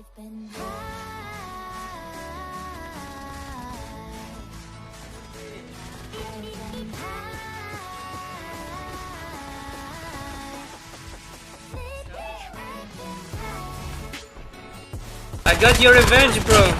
I got your revenge, bro.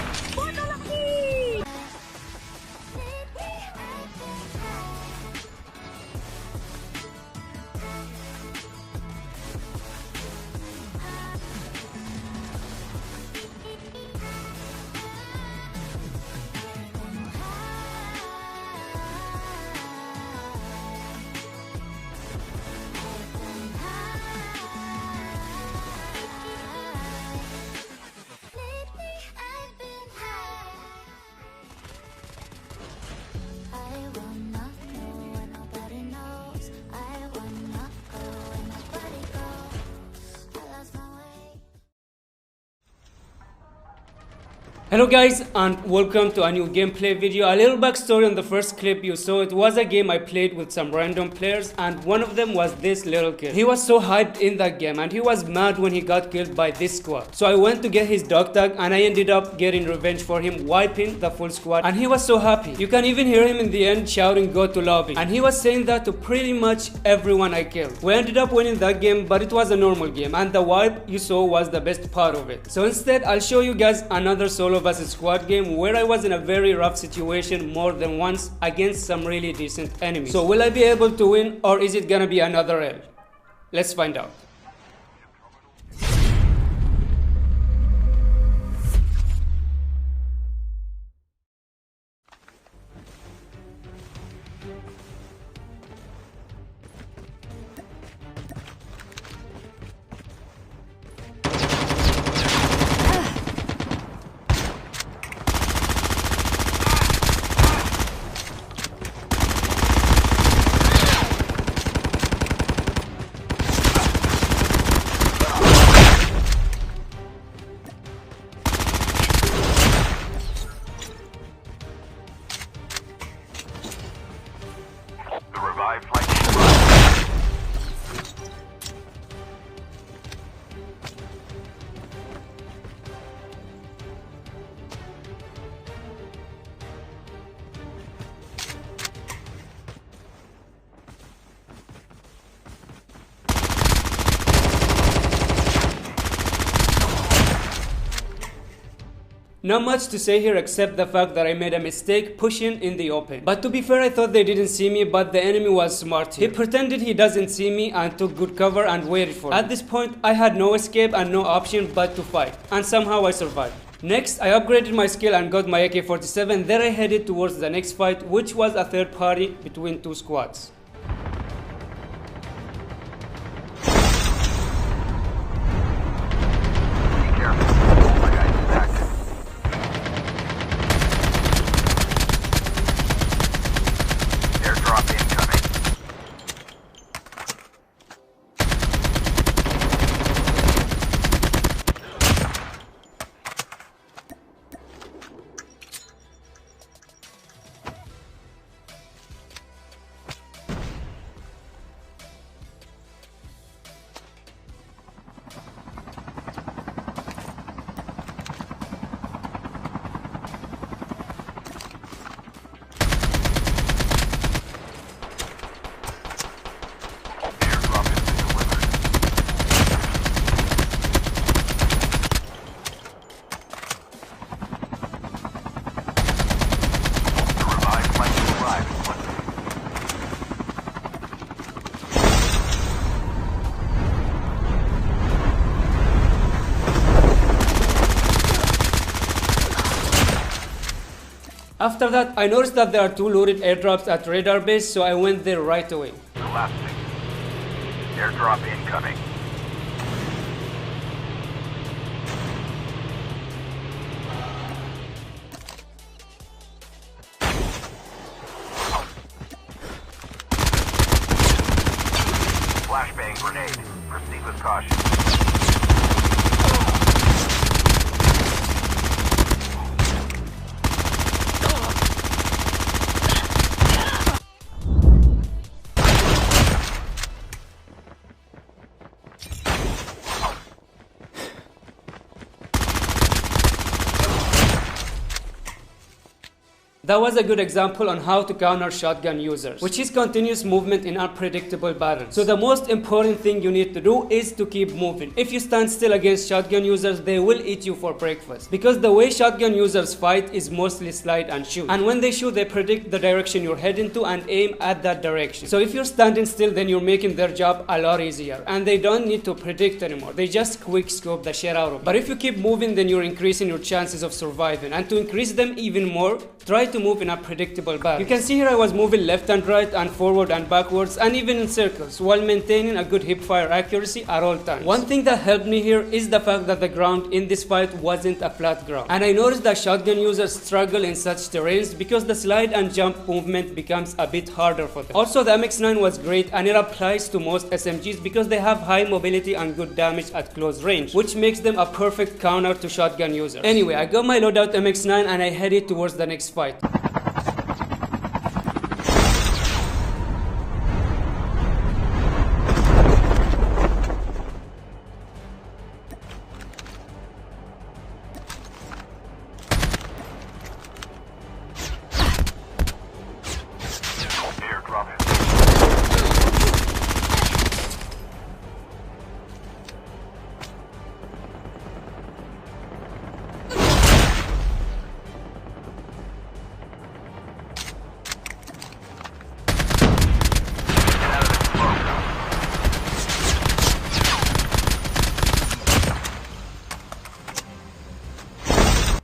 Hello guys, and welcome to a new gameplay video. A little backstory on the first clip you saw. It was a game I played with some random players, and one of them was this little kid. He was so hyped in that game, and he was mad when he got killed by this squad. So I went to get his dog tag, and I ended up getting revenge for him, wiping the full squad, and he was so happy. You can even hear him in the end shouting "go to lobby," and he was saying that to pretty much everyone I killed. We ended up winning that game, but it was a normal game, and the wipe you saw was the best part of it. So instead, I'll show you guys another solo versus squad game where I was in a very rough situation more than once against some really decent enemies. So will I be able to win, or is it gonna be another L? Let's find out. Not much to say here except the fact that I made a mistake pushing in the open. But to be fair, I thought they didn't see me, but the enemy was smart here. He pretended he doesn't see me and took good cover and waited for me. At this point, I had no escape and no option but to fight. And somehow I survived. Next, I upgraded my skill and got my AK-47. Then I headed towards the next fight, which was a third party between two squads. After that, I noticed that there are two loaded airdrops at radar base, so I went there right away. Collapsing. Airdrop incoming. Flashbang grenade. Proceed with caution. That was a good example on how to counter shotgun users, which is continuous movement in unpredictable patterns. So the most important thing you need to do is to keep moving. If you stand still against shotgun users, they will eat you for breakfast. Because the way shotgun users fight is mostly slide and shoot. And when they shoot, they predict the direction you're heading to and aim at that direction. So if you're standing still, then you're making their job a lot easier. And they don't need to predict anymore. They just quick scope the shit out of it. But if you keep moving, then you're increasing your chances of surviving. And to increase them even more, try to move in a predictable pattern. You can see here I was moving left and right and forward and backwards and even in circles while maintaining a good hip fire accuracy at all times. One thing that helped me here is the fact that the ground in this fight wasn't a flat ground. And I noticed that shotgun users struggle in such terrains because the slide and jump movement becomes a bit harder for them. Also, the MX9 was great and it applies to most SMGs because they have high mobility and good damage at close range, which makes them a perfect counter to shotgun users. Anyway, I got my loadout MX9 and I headed towards the next fight.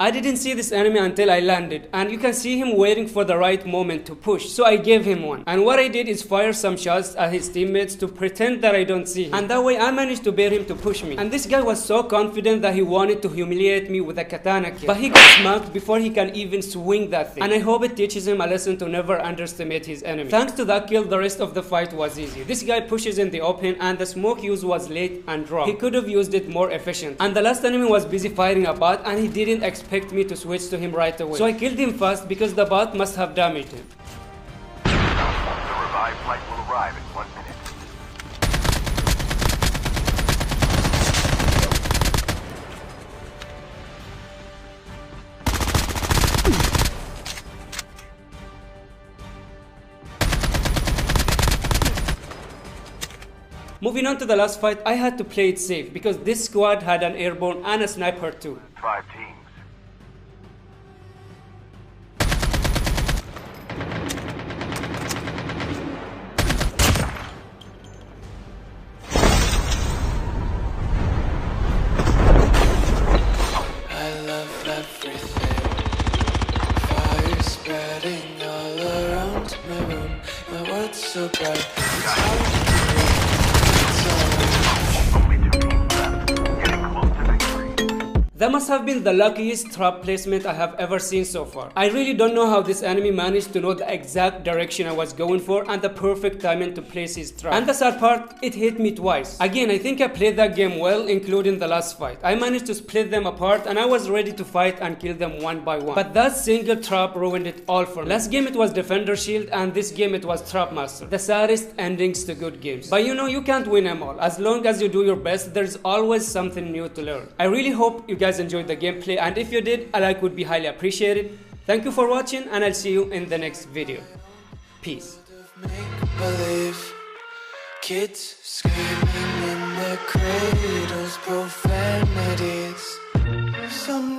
I didn't see this enemy until I landed, and you can see him waiting for the right moment to push, so I gave him one. And what I did is fire some shots at his teammates to pretend that I don't see him, and that way I managed to bait him to push me. And this guy was so confident that he wanted to humiliate me with a katana kill, but he got smacked before he can even swing that thing. And I hope it teaches him a lesson to never underestimate his enemy. Thanks to that kill, the rest of the fight was easy. This guy pushes in the open and the smoke use was late and wrong. He could have used it more efficient. And the last enemy was busy fighting a bot and he didn't expect me to switch to him right away. So I killed him fast because the bot must have damaged him. The revived flight will arrive in 1 minute. Moving on to the last fight, I had to play it safe because this squad had an airborne and a sniper too. 5 teams. Fire spreading all around my room. My world's so bright. It's hard to Only 2 teams left. Getting close to victory. That must have been the luckiest trap placement I have ever seen so far. I really don't know how this enemy managed to know the exact direction I was going for and the perfect timing to place his trap. And the sad part, it hit me twice. Again, I think I played that game well, including the last fight. I managed to split them apart and I was ready to fight and kill them one by one. But that single trap ruined it all for me. Last game it was Defender Shield and this game it was Trap Master. The saddest endings to good games. But you know, you can't win them all. As long as you do your best, there's always something new to learn. I really hope you guys enjoyed the gameplay, and if you did, a like would be highly appreciated. Thank you for watching and I'll see you in the next video. Peace. make-believe. Kids screaming in their cradles, profanities. Some